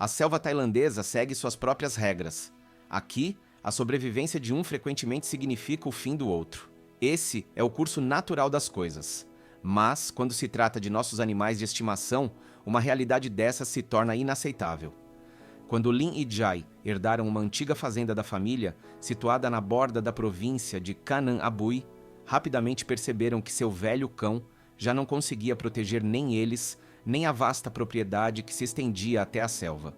A selva tailandesa segue suas próprias regras. Aqui, a sobrevivência de um frequentemente significa o fim do outro. Esse é o curso natural das coisas. Mas, quando se trata de nossos animais de estimação, uma realidade dessas se torna inaceitável. Quando Lin e Jai herdaram uma antiga fazenda da família, situada na borda da província de Kanan Abui, rapidamente perceberam que seu velho cão já não conseguia proteger nem eles, nem a vasta propriedade que se estendia até a selva.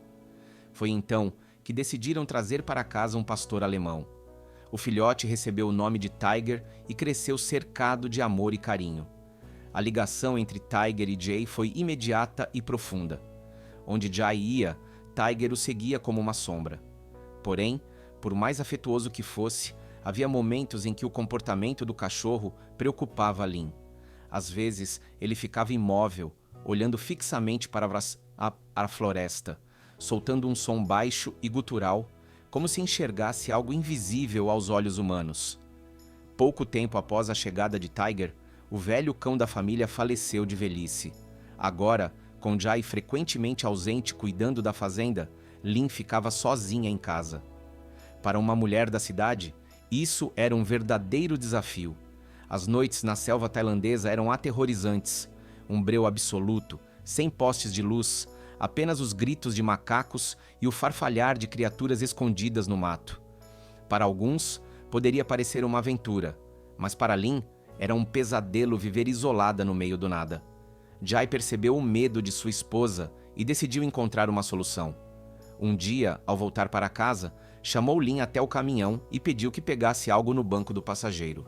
Foi então que decidiram trazer para casa um pastor alemão. O filhote recebeu o nome de Tiger e cresceu cercado de amor e carinho. A ligação entre Tiger e Jay foi imediata e profunda. Onde Jay ia, Tiger o seguia como uma sombra. Porém, por mais afetuoso que fosse, havia momentos em que o comportamento do cachorro preocupava Lin. Às vezes, ele ficava imóvel, olhando fixamente para a floresta, soltando um som baixo e gutural, como se enxergasse algo invisível aos olhos humanos. Pouco tempo após a chegada de Tiger, o velho cão da família faleceu de velhice. Agora, com Jai frequentemente ausente cuidando da fazenda, Lin ficava sozinha em casa. Para uma mulher da cidade, isso era um verdadeiro desafio. As noites na selva tailandesa eram aterrorizantes. Um breu absoluto, sem postes de luz, apenas os gritos de macacos e o farfalhar de criaturas escondidas no mato. Para alguns, poderia parecer uma aventura, mas para Lin, era um pesadelo viver isolada no meio do nada. Jai percebeu o medo de sua esposa e decidiu encontrar uma solução. Um dia, ao voltar para casa, chamou Lin até o caminhão e pediu que pegasse algo no banco do passageiro.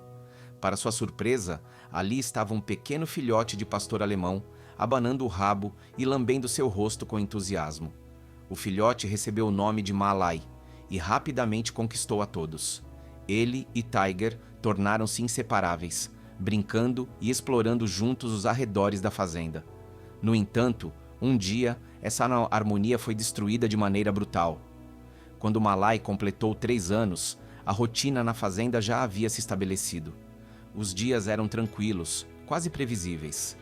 Para sua surpresa, ali estava um pequeno filhote de pastor alemão, abanando o rabo e lambendo seu rosto com entusiasmo. O filhote recebeu o nome de Malai e rapidamente conquistou a todos. Ele e Tiger tornaram-se inseparáveis, brincando e explorando juntos os arredores da fazenda. No entanto, um dia, essa harmonia foi destruída de maneira brutal. Quando Malai completou 3 anos, a rotina na fazenda já havia se estabelecido. Os dias eram tranquilos, quase previsíveis.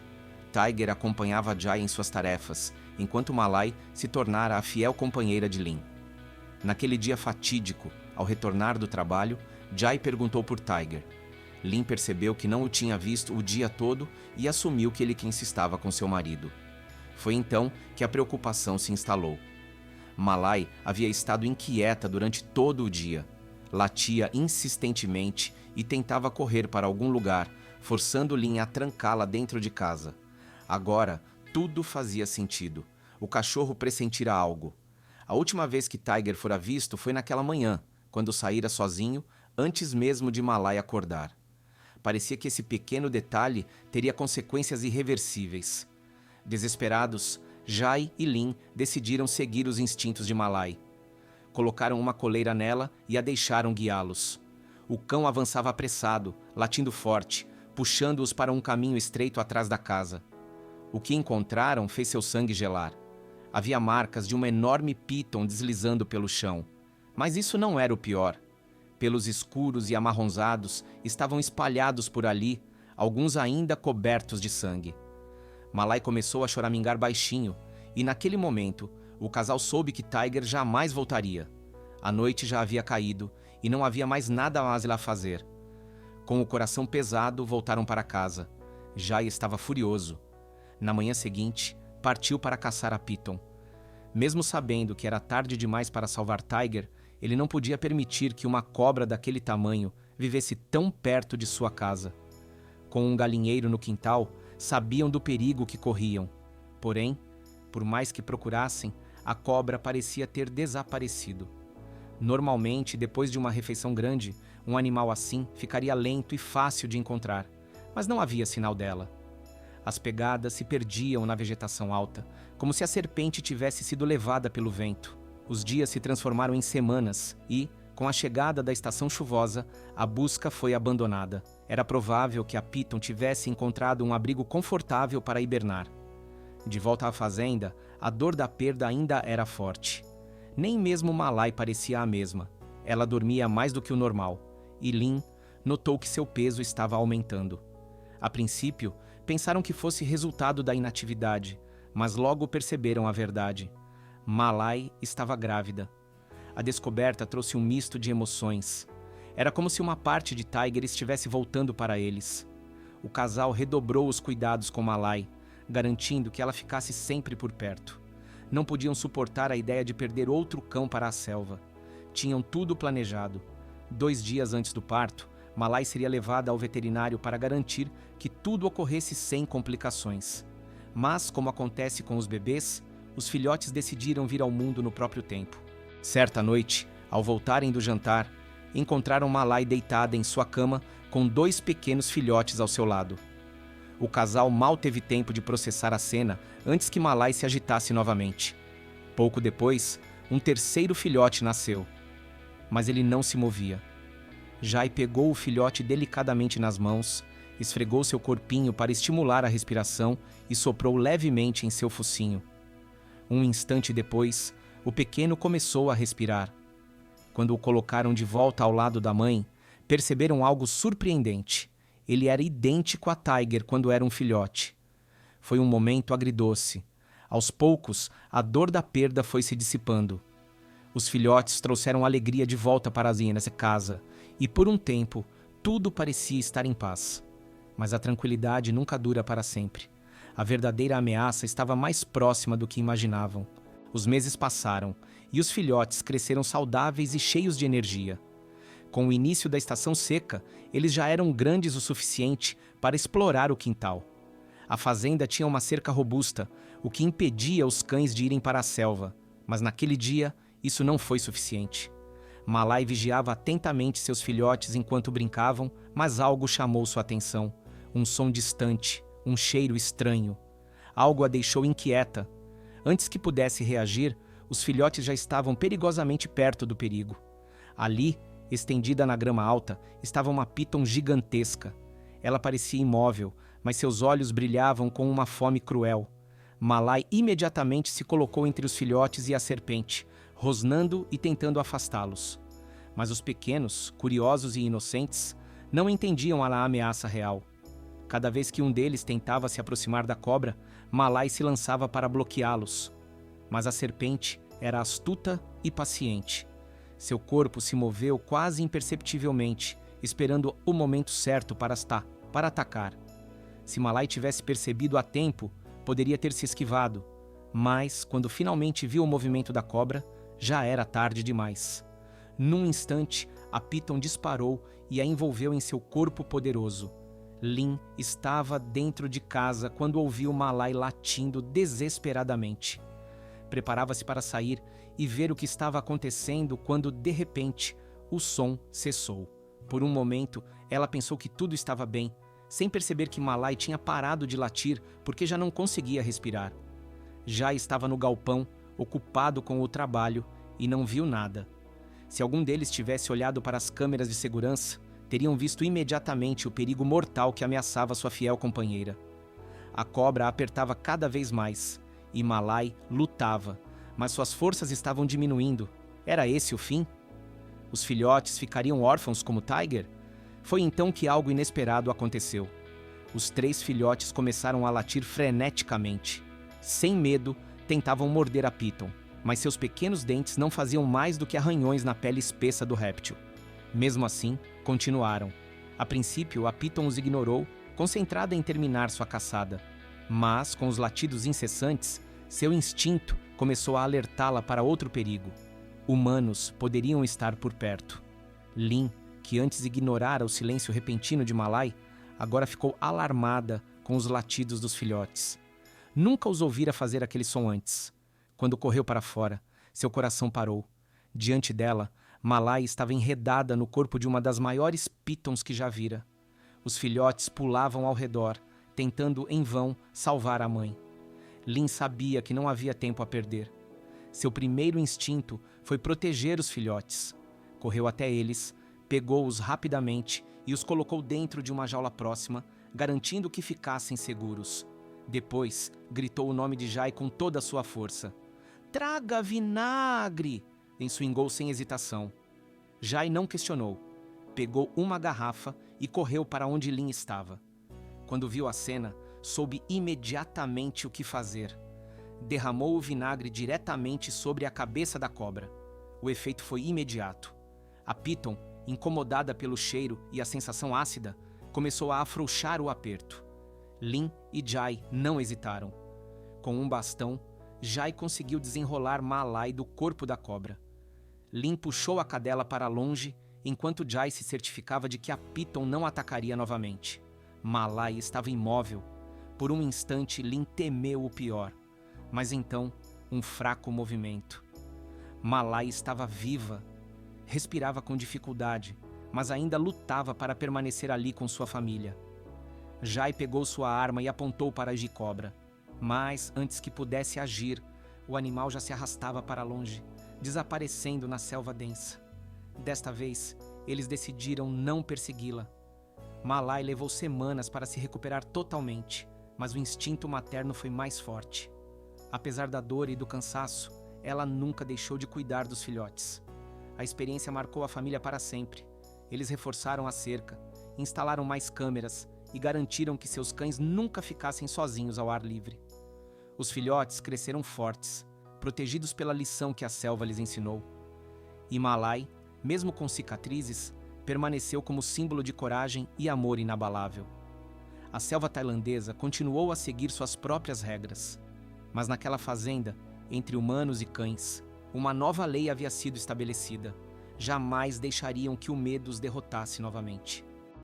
Tiger acompanhava Jai em suas tarefas, enquanto Malai se tornara a fiel companheira de Lin. Naquele dia fatídico, ao retornar do trabalho, Jai perguntou por Tiger. Lin percebeu que não o tinha visto o dia todo e assumiu que ele quem se estava com seu marido. Foi então que a preocupação se instalou. Malai havia estado inquieta durante todo o dia. Latia insistentemente e tentava correr para algum lugar, forçando Lin a trancá-la dentro de casa. Agora, tudo fazia sentido. O cachorro pressentira algo. A última vez que Tiger fora visto foi naquela manhã, quando saíra sozinho, antes mesmo de Malai acordar. Parecia que esse pequeno detalhe teria consequências irreversíveis. Desesperados, Jai e Lin decidiram seguir os instintos de Malai. Colocaram uma coleira nela e a deixaram guiá-los. O cão avançava apressado, latindo forte, puxando-os para um caminho estreito atrás da casa. O que encontraram fez seu sangue gelar. Havia marcas de uma enorme piton deslizando pelo chão. Mas isso não era o pior. Pelos escuros e amarronzados estavam espalhados por ali, alguns ainda cobertos de sangue. Malai começou a choramingar baixinho, e naquele momento, o casal soube que Tiger jamais voltaria. A noite já havia caído, e não havia mais nada mais lá a fazer. Com o coração pesado, voltaram para casa. Jai estava furioso. Na manhã seguinte, partiu para caçar a piton. Mesmo sabendo que era tarde demais para salvar Tiger, ele não podia permitir que uma cobra daquele tamanho vivesse tão perto de sua casa. Com um galinheiro no quintal, sabiam do perigo que corriam. Porém, por mais que procurassem, a cobra parecia ter desaparecido. Normalmente, depois de uma refeição grande, um animal assim ficaria lento e fácil de encontrar, mas não havia sinal dela. As pegadas se perdiam na vegetação alta, como se a serpente tivesse sido levada pelo vento. Os dias se transformaram em semanas e, com a chegada da estação chuvosa, a busca foi abandonada. Era provável que a piton tivesse encontrado um abrigo confortável para hibernar. De volta à fazenda, a dor da perda ainda era forte. Nem mesmo Malai parecia a mesma. Ela dormia mais do que o normal, e Lin notou que seu peso estava aumentando. A princípio, pensaram que fosse resultado da inatividade, mas logo perceberam a verdade. Malai estava grávida. A descoberta trouxe um misto de emoções. Era como se uma parte de Tiger estivesse voltando para eles. O casal redobrou os cuidados com Malai, garantindo que ela ficasse sempre por perto. Não podiam suportar a ideia de perder outro cão para a selva. Tinham tudo planejado. 2 dias antes do parto, Malai seria levada ao veterinário para garantir que tudo ocorresse sem complicações. Mas, como acontece com os bebês, os filhotes decidiram vir ao mundo no próprio tempo. Certa noite, ao voltarem do jantar, encontraram Malai deitada em sua cama com 2 pequenos filhotes ao seu lado. O casal mal teve tempo de processar a cena antes que Malai se agitasse novamente. Pouco depois, um terceiro filhote nasceu. Mas ele não se movia. Jai pegou o filhote delicadamente nas mãos, esfregou seu corpinho para estimular a respiração e soprou levemente em seu focinho. Um instante depois, o pequeno começou a respirar. Quando o colocaram de volta ao lado da mãe, perceberam algo surpreendente. Ele era idêntico a Tiger quando era um filhote. Foi um momento agridoce. Aos poucos, a dor da perda foi se dissipando. Os filhotes trouxeram alegria de volta para a casa, e por um tempo, tudo parecia estar em paz. Mas a tranquilidade nunca dura para sempre. A verdadeira ameaça estava mais próxima do que imaginavam. Os meses passaram, e os filhotes cresceram saudáveis e cheios de energia. Com o início da estação seca, eles já eram grandes o suficiente para explorar o quintal. A fazenda tinha uma cerca robusta, o que impedia os cães de irem para a selva, mas naquele dia, isso não foi suficiente. Malai vigiava atentamente seus filhotes enquanto brincavam, mas algo chamou sua atenção. Um som distante, um cheiro estranho. Algo a deixou inquieta. Antes que pudesse reagir, os filhotes já estavam perigosamente perto do perigo. Ali, estendida na grama alta, estava uma piton gigantesca. Ela parecia imóvel, mas seus olhos brilhavam com uma fome cruel. Malai imediatamente se colocou entre os filhotes e a serpente, rosnando e tentando afastá-los. Mas os pequenos, curiosos e inocentes, não entendiam a ameaça real. Cada vez que um deles tentava se aproximar da cobra, Malai se lançava para bloqueá-los. Mas a serpente era astuta e paciente. Seu corpo se moveu quase imperceptivelmente, esperando o momento certo para atacar. Se Malai tivesse percebido a tempo, poderia ter se esquivado. Mas, quando finalmente viu o movimento da cobra, já era tarde demais. Num instante, a piton disparou e a envolveu em seu corpo poderoso. Lin estava dentro de casa quando ouviu Malai latindo desesperadamente. Preparava-se para sair e ver o que estava acontecendo quando, de repente, o som cessou. Por um momento, ela pensou que tudo estava bem, sem perceber que Malai tinha parado de latir porque já não conseguia respirar. Já estava no galpão, ocupado com o trabalho, e não viu nada. Se algum deles tivesse olhado para as câmeras de segurança, teriam visto imediatamente o perigo mortal que ameaçava sua fiel companheira. A cobra a apertava cada vez mais, e Malai lutava, mas suas forças estavam diminuindo. Era esse o fim? Os filhotes ficariam órfãos como Tiger? Foi então que algo inesperado aconteceu. Os 3 filhotes começaram a latir freneticamente. Sem medo, tentavam morder a piton, mas seus pequenos dentes não faziam mais do que arranhões na pele espessa do réptil. Mesmo assim, continuaram. A princípio, a piton os ignorou, concentrada em terminar sua caçada. Mas, com os latidos incessantes, seu instinto começou a alertá-la para outro perigo. Humanos poderiam estar por perto. Lin, que antes ignorara o silêncio repentino de Malai, agora ficou alarmada com os latidos dos filhotes. Nunca os ouvira fazer aquele som antes. Quando correu para fora, seu coração parou. Diante dela, Malai estava enredada no corpo de uma das maiores pitons que já vira. Os filhotes pulavam ao redor, tentando em vão salvar a mãe. Lin sabia que não havia tempo a perder. Seu primeiro instinto foi proteger os filhotes. Correu até eles, pegou-os rapidamente e os colocou dentro de uma jaula próxima, garantindo que ficassem seguros. Depois, gritou o nome de Jai com toda a sua força. "Traga vinagre!" Enswingou sem hesitação. Jai não questionou. Pegou uma garrafa e correu para onde Lin estava. Quando viu a cena, soube imediatamente o que fazer. derramou o vinagre diretamente sobre a cabeça da cobra. O efeito foi imediato. A Piton, incomodada pelo cheiro e a sensação ácida, começou a afrouxar o aperto. Lin e Jai não hesitaram. Com um bastão, Jai conseguiu desenrolar Malai do corpo da cobra. Lin puxou a cadela para longe, enquanto Jai se certificava de que a Piton não atacaria novamente. Malai estava imóvel. Por um instante, Lin temeu o pior. Mas então, um fraco movimento. Malai estava viva. Respirava com dificuldade, mas ainda lutava para permanecer ali com sua família. Jai pegou sua arma e apontou para a gicobra. Mas, antes que pudesse agir, o animal já se arrastava para longe, desaparecendo na selva densa. Desta vez, eles decidiram não persegui-la. Malai levou semanas para se recuperar totalmente, mas o instinto materno foi mais forte. Apesar da dor e do cansaço, ela nunca deixou de cuidar dos filhotes. A experiência marcou a família para sempre. Eles reforçaram a cerca, instalaram mais câmeras e garantiram que seus cães nunca ficassem sozinhos ao ar livre. Os filhotes cresceram fortes, protegidos pela lição que a selva lhes ensinou. E Malai, mesmo com cicatrizes, permaneceu como símbolo de coragem e amor inabalável. A selva tailandesa continuou a seguir suas próprias regras. Mas naquela fazenda, entre humanos e cães, uma nova lei havia sido estabelecida. Jamais deixariam que o medo os derrotasse novamente.